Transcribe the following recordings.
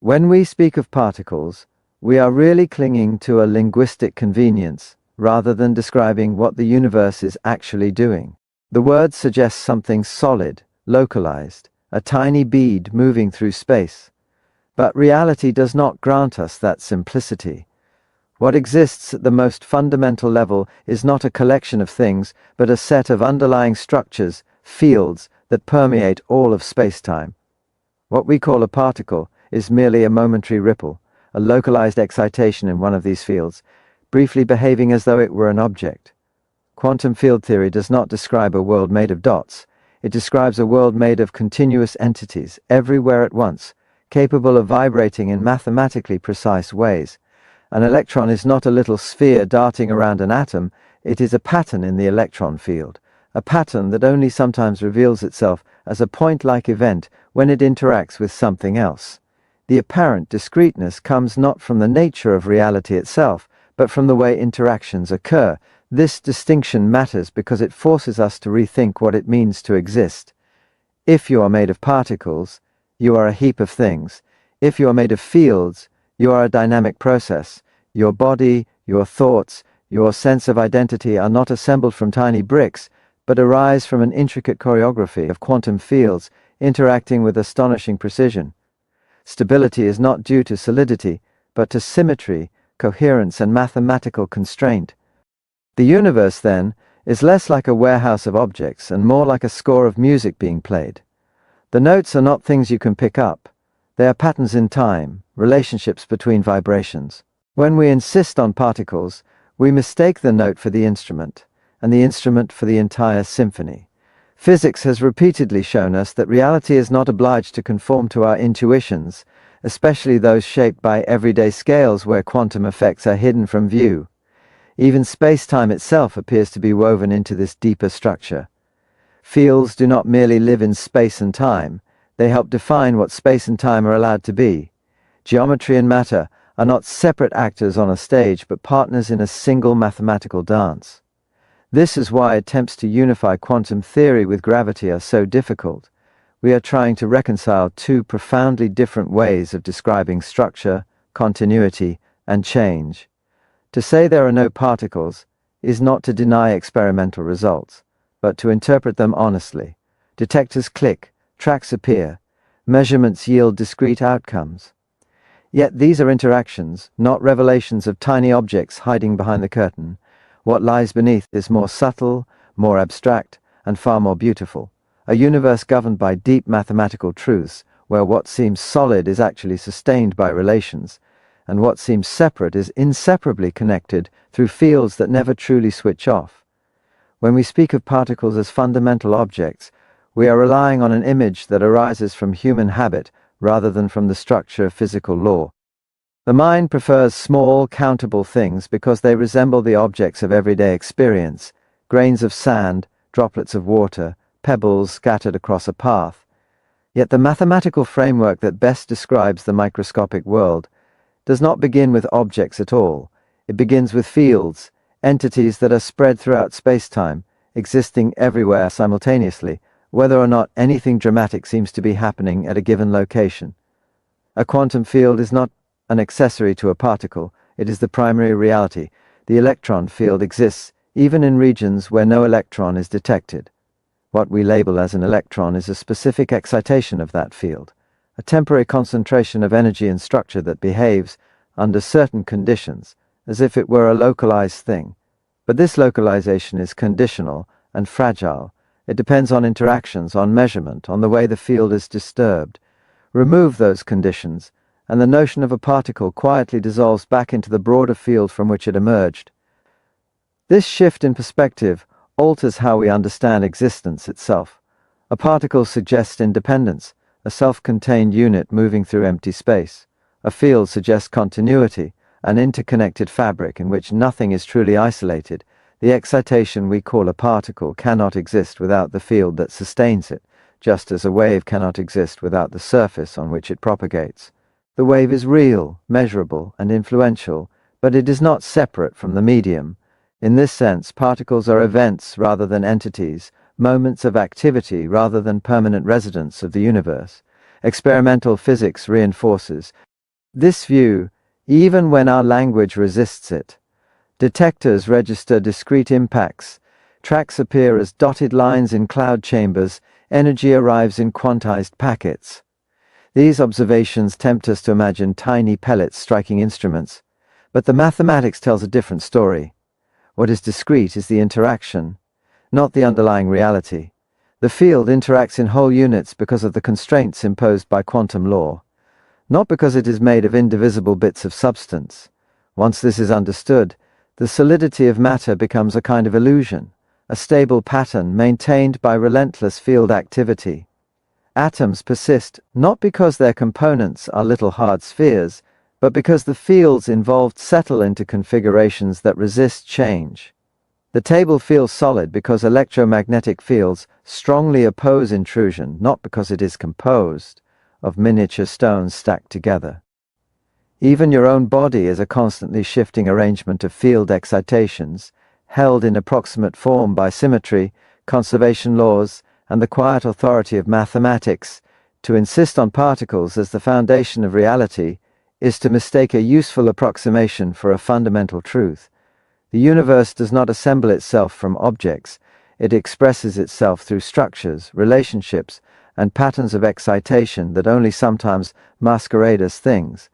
When we speak of particles, we are really clinging to a linguistic convenience rather than describing what the universe is actually doing. The word suggests something solid, localized, a tiny bead moving through space. But reality does not grant us that simplicity. What exists at the most fundamental level is not a collection of things, but a set of underlying structures, fields, that permeate all of space-time. What we call a particle is merely a momentary ripple, a localized excitation in one of these fields, briefly behaving as though it were an object. Quantum field theory does not describe a world made of dots. It describes a world made of continuous entities, everywhere at once, capable of vibrating in mathematically precise ways. An electron is not a little sphere darting around an atom, it is a pattern in the electron field, a pattern that only sometimes reveals itself as a point-like event when it interacts with something else. The apparent discreteness comes not from the nature of reality itself, but from the way interactions occur. This distinction matters because it forces us to rethink what it means to exist. If you are made of particles, you are a heap of things. If you are made of fields, you are a dynamic process. Your body, your thoughts, your sense of identity are not assembled from tiny bricks, but arise from an intricate choreography of quantum fields interacting with astonishing precision. Stability is not due to solidity, but to symmetry, coherence, and mathematical constraint. The universe, then, is less like a warehouse of objects and more like a score of music being played. The notes are not things you can pick up. They are patterns in time, relationships between vibrations. When we insist on particles, we mistake the note for the instrument, and the instrument for the entire symphony. Physics has repeatedly shown us that reality is not obliged to conform to our intuitions, especially those shaped by everyday scales where quantum effects are hidden from view. Even space-time itself appears to be woven into this deeper structure. Fields do not merely live in space and time, they help define what space and time are allowed to be. Geometry and matter are not separate actors on a stage, but partners in a single mathematical dance. This is why attempts to unify quantum theory with gravity are so difficult. We are trying to reconcile two profoundly different ways of describing structure, continuity, and change. To say there are no particles is not to deny experimental results, but to interpret them honestly. Detectors click, tracks appear, measurements yield discrete outcomes. Yet these are interactions, not revelations of tiny objects hiding behind the curtain. What lies beneath is more subtle, more abstract, and far more beautiful. A universe governed by deep mathematical truths, where what seems solid is actually sustained by relations, and what seems separate is inseparably connected through fields that never truly switch off. When we speak of particles as fundamental objects, we are relying on an image that arises from human habit rather than from the structure of physical law. The mind prefers small, countable things because they resemble the objects of everyday experience, grains of sand, droplets of water, pebbles scattered across a path. Yet the mathematical framework that best describes the microscopic world does not begin with objects at all. It begins with fields, entities that are spread throughout space-time, existing everywhere simultaneously, whether or not anything dramatic seems to be happening at a given location. A quantum field is not an accessory to a particle, it is the primary reality. The electron field exists even in regions where no electron is detected. What we label as an electron is a specific excitation of that field, a temporary concentration of energy and structure that behaves, under certain conditions, as if it were a localized thing. But this localization is conditional and fragile. It depends on interactions, on measurement, on the way the field is disturbed. Remove those conditions, and the notion of a particle quietly dissolves back into the broader field from which it emerged. This shift in perspective alters how we understand existence itself. A particle suggests independence, a self-contained unit moving through empty space. A field suggests continuity, an interconnected fabric in which nothing is truly isolated. The excitation we call a particle cannot exist without the field that sustains it, just as a wave cannot exist without the surface on which it propagates. The wave is real, measurable, and influential, but it is not separate from the medium. In this sense, particles are events rather than entities, moments of activity rather than permanent residents of the universe. Experimental physics reinforces This view, even when our language resists it. Detectors register discrete impacts. Tracks appear as dotted lines in cloud chambers. Energy arrives in quantized packets. These observations tempt us to imagine tiny pellets striking instruments. But the mathematics tells a different story. What is discrete is the interaction, not the underlying reality. The field interacts in whole units because of the constraints imposed by quantum law, not because it is made of indivisible bits of substance. Once this is understood, the solidity of matter becomes a kind of illusion, a stable pattern maintained by relentless field activity. Atoms persist not because their components are little hard spheres, but because the fields involved settle into configurations that resist change. The table feels solid because electromagnetic fields strongly oppose intrusion, not because it is composed of miniature stones stacked together. Even your own body is a constantly shifting arrangement of field excitations, held in approximate form by symmetry, conservation laws, and the quiet authority of mathematics. To insist on particles as the foundation of reality is to mistake a useful approximation for a fundamental truth. The universe does not assemble itself from objects. It expresses itself through structures, relationships, and patterns of excitation that only sometimes masquerade as things.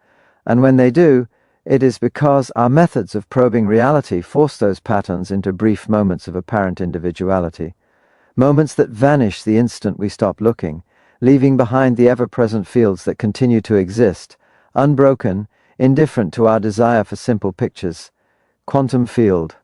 And when they do, it is because our methods of probing reality force those patterns into brief moments of apparent individuality. Moments that vanish the instant we stop looking, leaving behind the ever-present fields that continue to exist, unbroken, indifferent to our desire for simple pictures. Quantum field.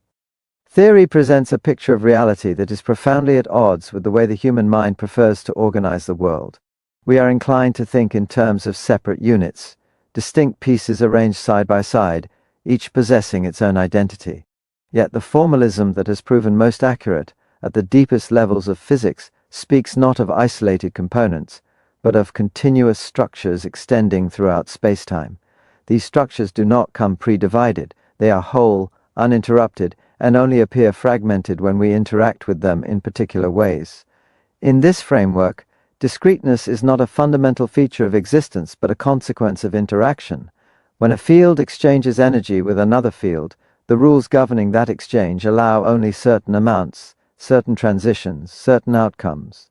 Theory presents a picture of reality that is profoundly at odds with the way the human mind prefers to organize the world. We are inclined to think in terms of separate units, distinct pieces arranged side by side, each possessing its own identity. Yet the formalism that has proven most accurate at the deepest levels of physics speaks not of isolated components, but of continuous structures extending throughout spacetime. These structures do not come pre-divided. They are whole, uninterrupted, and only appear fragmented when we interact with them in particular ways. In this framework, discreteness is not a fundamental feature of existence but a consequence of interaction. When a field exchanges energy with another field, the rules governing that exchange allow only certain amounts, certain transitions, certain outcomes.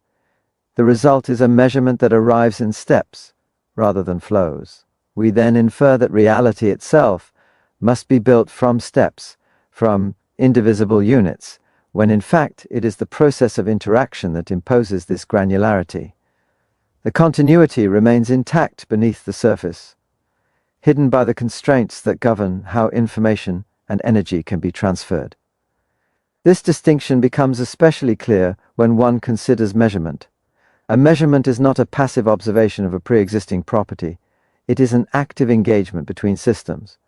The result is a measurement that arrives in steps, rather than flows. We then infer that reality itself must be built from steps, from indivisible units, when in fact it is the process of interaction that imposes this granularity. The continuity remains intact beneath the surface, hidden by the constraints that govern how information and energy can be transferred. This distinction becomes especially clear when one considers measurement. A measurement is not a passive observation of a pre-existing property. It is an active engagement between systems.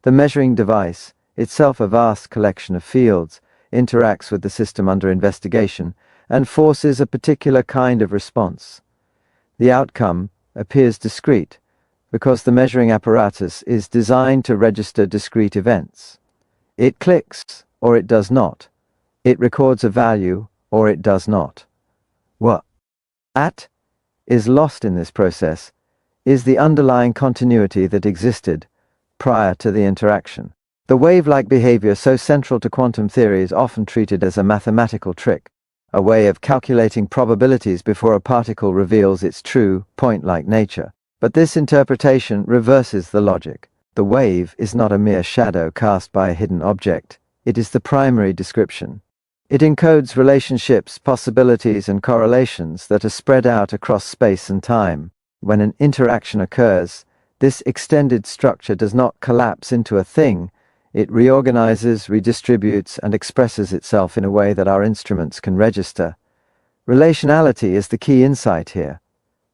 The measuring device, itself a vast collection of fields, interacts with the system under investigation and forces a particular kind of response. The outcome appears discrete because the measuring apparatus is designed to register discrete events. It clicks or it does not. It records a value or it does not. What is lost in this process is the underlying continuity that existed prior to the interaction. The wave-like behavior so central to quantum theory is often treated as a mathematical trick, a way of calculating probabilities before a particle reveals its true, point-like nature. But this interpretation reverses the logic. The wave is not a mere shadow cast by a hidden object. It is the primary description. It encodes relationships, possibilities, and correlations that are spread out across space and time. When an interaction occurs, this extended structure does not collapse into a thing. It reorganizes, redistributes, and expresses itself in a way that our instruments can register. Relationality is the key insight here.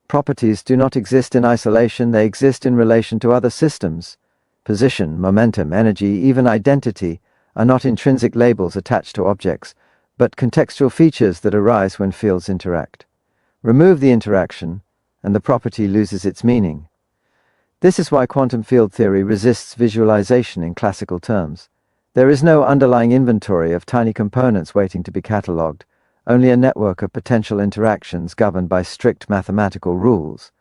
Properties do not exist in isolation, they exist in relation to other systems. Position, momentum, energy, even identity are not intrinsic labels attached to objects, but contextual features that arise when fields interact. Remove the interaction, and the property loses its meaning. This is why quantum field theory resists visualization in classical terms. There is no underlying inventory of tiny components waiting to be catalogued, only a network of potential interactions governed by strict mathematical rules.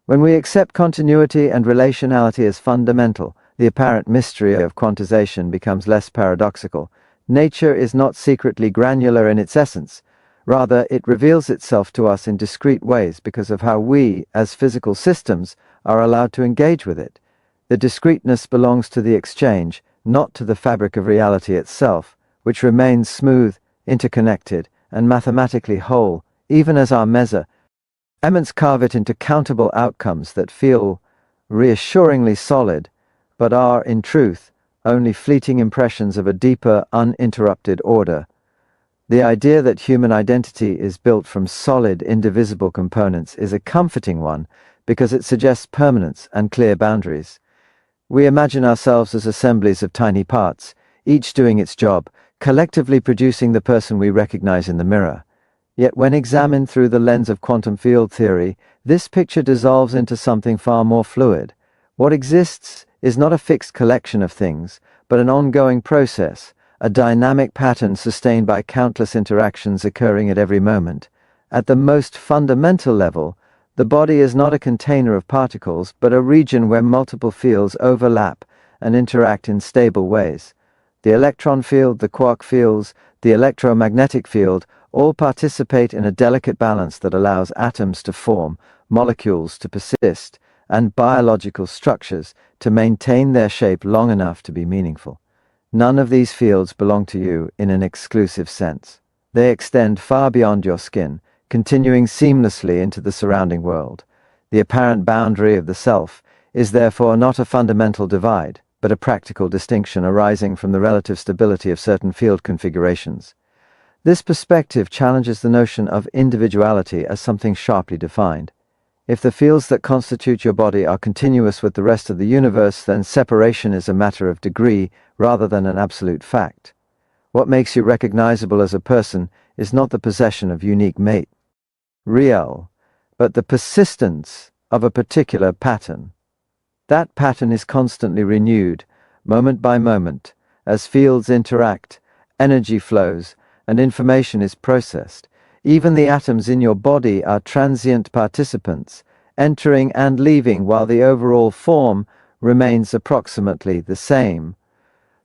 When we accept continuity and relationality as fundamental, the apparent mystery of quantization becomes less paradoxical. Nature is not secretly granular in its essence. Rather, it reveals itself to us in discrete ways because of how we, as physical systems, are allowed to engage with it. The discreteness belongs to the exchange, not to the fabric of reality itself, which remains smooth, interconnected, and mathematically whole, even as our measurements carve it into countable outcomes that feel reassuringly solid, but are, in truth, only fleeting impressions of a deeper, uninterrupted order. The idea that human identity is built from solid, indivisible components is a comforting one because it suggests permanence and clear boundaries. We imagine ourselves as assemblies of tiny parts, each doing its job, collectively producing the person we recognize in the mirror. Yet when examined through the lens of quantum field theory, this picture dissolves into something far more fluid. What exists is not a fixed collection of things, but an ongoing process, a dynamic pattern sustained by countless interactions occurring at every moment. At the most fundamental level, the body is not a container of particles, but a region where multiple fields overlap and interact in stable ways. The electron field, the quark fields, the electromagnetic field all participate in a delicate balance that allows atoms to form, molecules to persist, and biological structures to maintain their shape long enough to be meaningful. None of these fields belong to you in an exclusive sense. They extend far beyond your skin, continuing seamlessly into the surrounding world. The apparent boundary of the self is therefore not a fundamental divide, but a practical distinction arising from the relative stability of certain field configurations. This perspective challenges the notion of individuality as something sharply defined. If the fields that constitute your body are continuous with the rest of the universe, then separation is a matter of degree rather than an absolute fact. What makes you recognizable as a person is not the possession of unique real, but the persistence of a particular pattern. That pattern is constantly renewed, moment by moment, as fields interact, energy flows, and information is processed. Even the atoms in your body are transient participants, entering and leaving while the overall form remains approximately the same.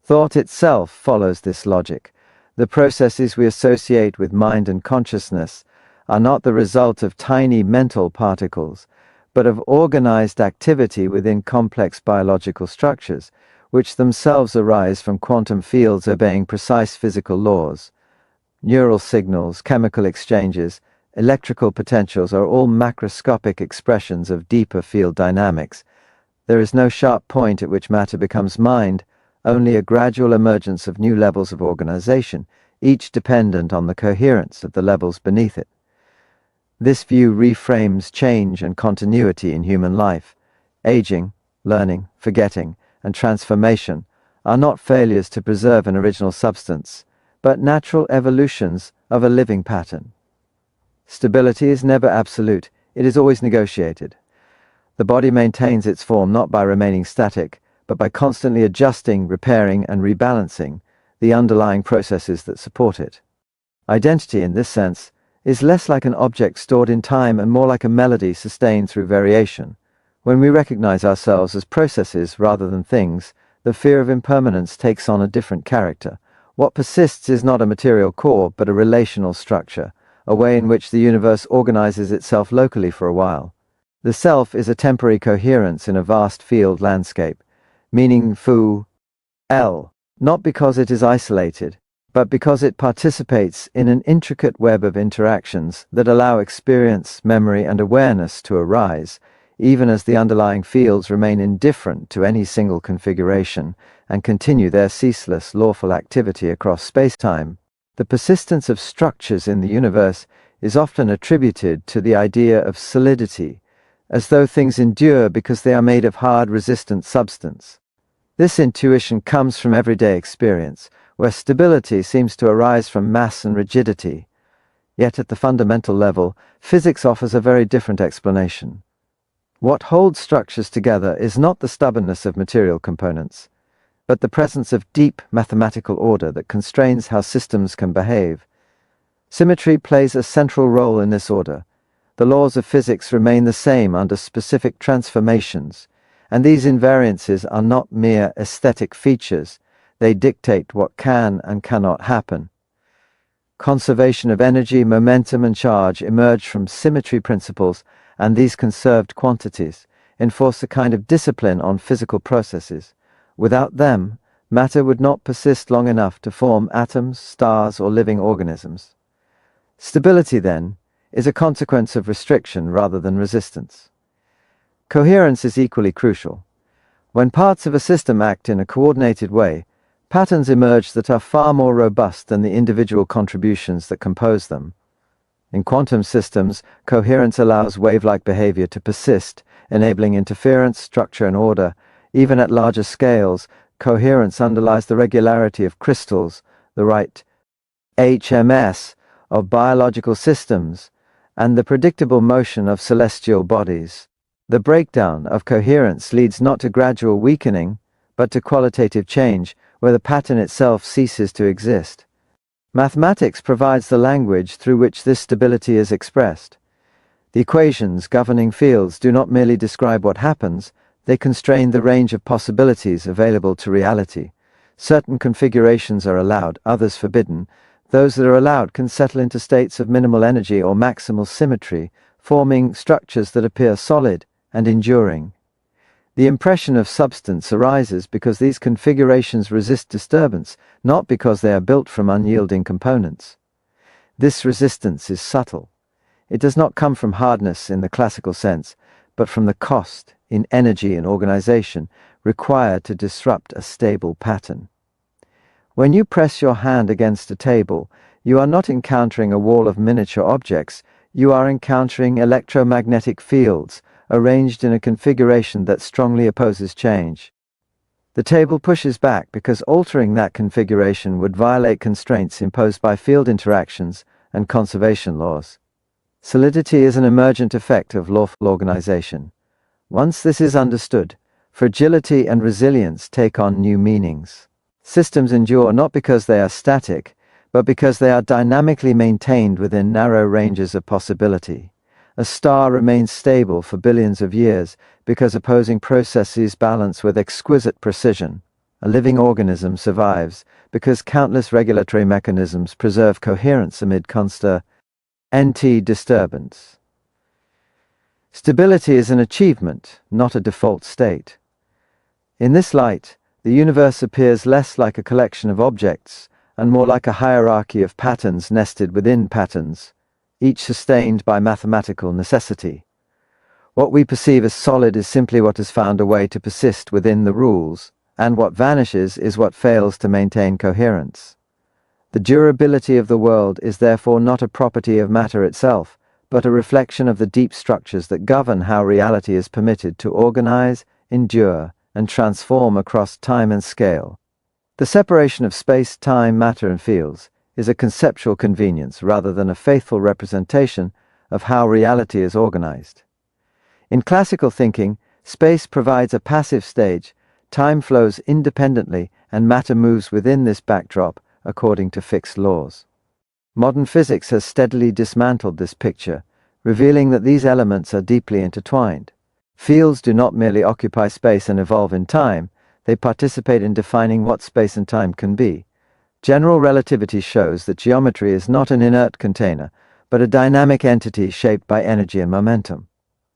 Thought itself follows this logic. The processes we associate with mind and consciousness are not the result of tiny mental particles, but of organized activity within complex biological structures, which themselves arise from quantum fields obeying precise physical laws. Neural signals, chemical exchanges, electrical potentials are all macroscopic expressions of deeper field dynamics. There is no sharp point at which matter becomes mind, only a gradual emergence of new levels of organization, each dependent on the coherence of the levels beneath it. This view reframes change and continuity in human life. Aging, learning, forgetting, and transformation are not failures to preserve an original substance, but natural evolutions of a living pattern. Stability is never absolute, it is always negotiated. The body maintains its form not by remaining static, but by constantly adjusting, repairing, and rebalancing the underlying processes that support it. Identity, in this sense, is less like an object stored in time and more like a melody sustained through variation. When we recognize ourselves as processes rather than things, the fear of impermanence takes on a different character. What persists is not a material core, but a relational structure, a way in which the universe organizes itself locally for a while. The self is a temporary coherence in a vast field landscape, meaning not because it is isolated, but because it participates in an intricate web of interactions that allow experience, memory, and awareness to arise, even as the underlying fields remain indifferent to any single configuration and continue their ceaseless, lawful activity across space-time. The persistence of structures in the universe is often attributed to the idea of solidity, as though things endure because they are made of hard, resistant substance. This intuition comes from everyday experience, where stability seems to arise from mass and rigidity. Yet at the fundamental level, physics offers a very different explanation. What holds structures together is not the stubbornness of material components, but the presence of deep mathematical order that constrains how systems can behave. Symmetry plays a central role in this order. the laws of physics remain the same under specific transformations, and these invariances are not mere aesthetic features, they dictate what can and cannot happen. Conservation of energy, momentum, and charge emerge from symmetry principles, and these conserved quantities enforce a kind of discipline on physical processes. Without them, matter would not persist long enough to form atoms, stars, or living organisms. Stability, then, is a consequence of restriction rather than resistance. Coherence is equally crucial. When parts of a system act in a coordinated way, patterns emerge that are far more robust than the individual contributions that compose them. In quantum systems, coherence allows wave-like behavior to persist, enabling interference, structure, and order. Even at larger scales, coherence underlies the regularity of crystals, the right HMS of biological systems, and the predictable motion of celestial bodies. The breakdown of coherence leads not to gradual weakening, but to qualitative change, where the pattern itself ceases to exist. Mathematics provides the language through which this stability is expressed. The equations governing fields do not merely describe what happens, they constrain the range of possibilities available to reality. Certain configurations are allowed, others forbidden. Those that are allowed can settle into states of minimal energy or maximal symmetry, forming structures that appear solid and enduring. The impression of substance arises because these configurations resist disturbance, not because they are built from unyielding components. This resistance is subtle. It does not come from hardness in the classical sense, but from the cost in energy and organization required to disrupt a stable pattern. When you press your hand against a table, you are not encountering a wall of miniature objects, you are encountering electromagnetic fields, arranged in a configuration that strongly opposes change. The table pushes back because altering that configuration would violate constraints imposed by field interactions and conservation laws. Solidity is an emergent effect of lawful organization. Once this is understood, fragility and resilience take on new meanings. Systems endure not because they are static, but because they are dynamically maintained within narrow ranges of possibility. A star remains stable for billions of years because opposing processes balance with exquisite precision. A living organism survives because countless regulatory mechanisms preserve coherence amid constant disturbance. Stability is an achievement, not a default state. In this light, the universe appears less like a collection of objects and more like a hierarchy of patterns nested within patterns, each sustained by mathematical necessity. What we perceive as solid is simply what has found a way to persist within the rules, and what vanishes is what fails to maintain coherence. The durability of the world is therefore not a property of matter itself, but a reflection of the deep structures that govern how reality is permitted to organize, endure, and transform across time and scale. The separation of space, time, matter, and fields is a conceptual convenience rather than a faithful representation of how reality is organized. In classical thinking, space provides a passive stage, time flows independently, and matter moves within this backdrop according to fixed laws. Modern physics has steadily dismantled this picture, revealing that these elements are deeply intertwined. Fields do not merely occupy space and evolve in time, they participate in defining what space and time can be. General relativity shows that geometry is not an inert container, but a dynamic entity shaped by energy and momentum.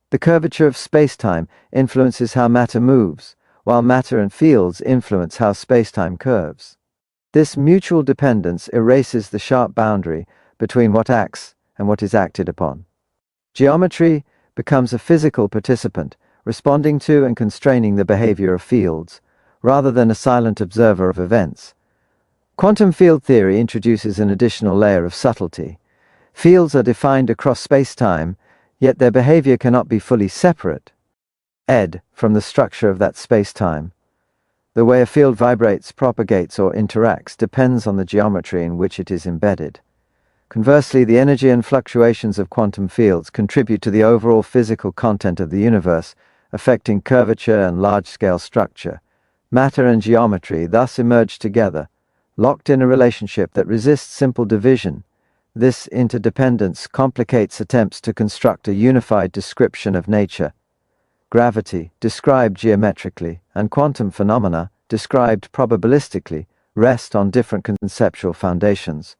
The curvature of space-time influences how matter moves, while matter and fields influence how space-time curves. This mutual dependence erases the sharp boundary between what acts and what is acted upon. Geometry becomes a physical participant, responding to and constraining the behavior of fields, rather than a silent observer of events. Quantum field theory introduces an additional layer of subtlety. Fields are defined across space-time, yet their behavior cannot be fully separate from the structure of that space-time. The way a field vibrates, propagates, or interacts depends on the geometry in which it is embedded. Conversely, the energy and fluctuations of quantum fields contribute to the overall physical content of the universe, affecting curvature and large-scale structure. Matter and geometry thus emerge together, locked in a relationship that resists simple division. This interdependence complicates attempts to construct a unified description of nature. Gravity, described geometrically, and quantum phenomena, described probabilistically, rest on different conceptual foundations.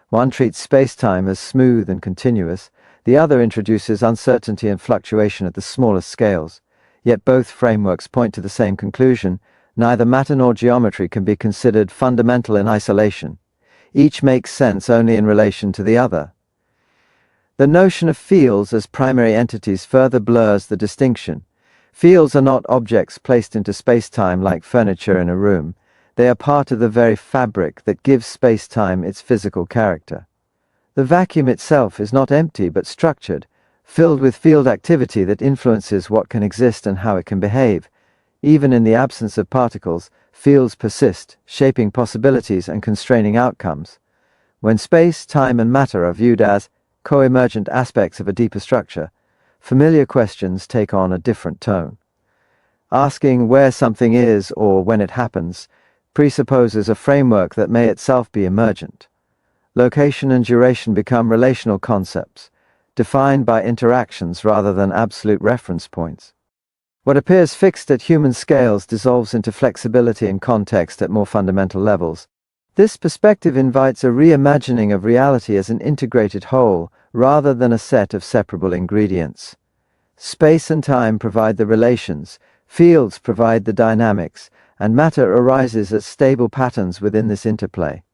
One treats space-time as smooth and continuous, the other introduces uncertainty and fluctuation at the smallest scales. Yet both frameworks point to the same conclusion: neither matter nor geometry can be considered fundamental in isolation. Each makes sense only in relation to the other. The notion of fields as primary entities further blurs the distinction. Fields are not objects placed into space-time like furniture in a room. They are part of the very fabric that gives space-time its physical character. The vacuum itself is not empty but structured, filled with field activity that influences what can exist and how it can behave. Even in the absence of particles, fields persist, shaping possibilities and constraining outcomes. When space, time, and matter are viewed as co-emergent aspects of a deeper structure, familiar questions take on a different tone. Asking where something is or when it happens presupposes a framework that may itself be emergent. Location and duration become relational concepts, defined by interactions rather than absolute reference points. What appears fixed at human scales dissolves into flexibility and context at more fundamental levels. This perspective invites a reimagining of reality as an integrated whole, rather than a set of separable ingredients. Space and time provide the relations, fields provide the dynamics, and matter arises as stable patterns within this interplay.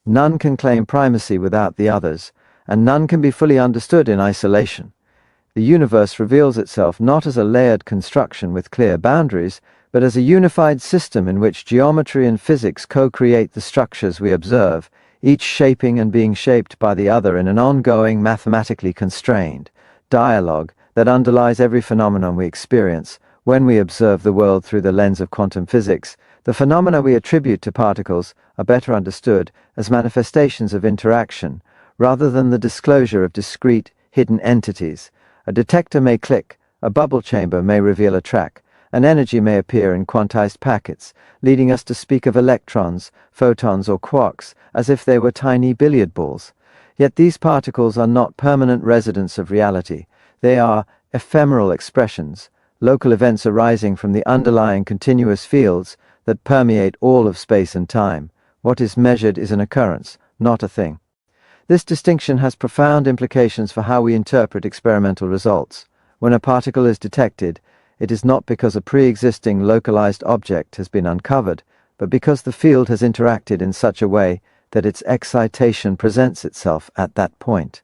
None can claim primacy without the others, and none can be fully understood in isolation. The universe reveals itself not as a layered construction with clear boundaries, but as a unified system in which geometry and physics co-create the structures we observe, each shaping and being shaped by the other in an ongoing, mathematically constrained dialogue that underlies every phenomenon we experience. When we observe the world through the lens of quantum physics, the phenomena we attribute to particles are better understood as manifestations of interaction, rather than the disclosure of discrete, hidden entities. A detector may click, a bubble chamber may reveal a track, and energy may appear in quantized packets, leading us to speak of electrons, photons, or quarks as if they were tiny billiard balls. Yet these particles are not permanent residents of reality. They are ephemeral expressions, local events arising from the underlying continuous fields that permeate all of space and time. What is measured is an occurrence, not a thing. This distinction has profound implications for how we interpret experimental results. When a particle is detected, it is not because a pre-existing localized object has been uncovered, but because the field has interacted in such a way that its excitation presents itself at that point.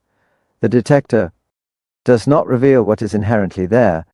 The detector does not reveal what is inherently there,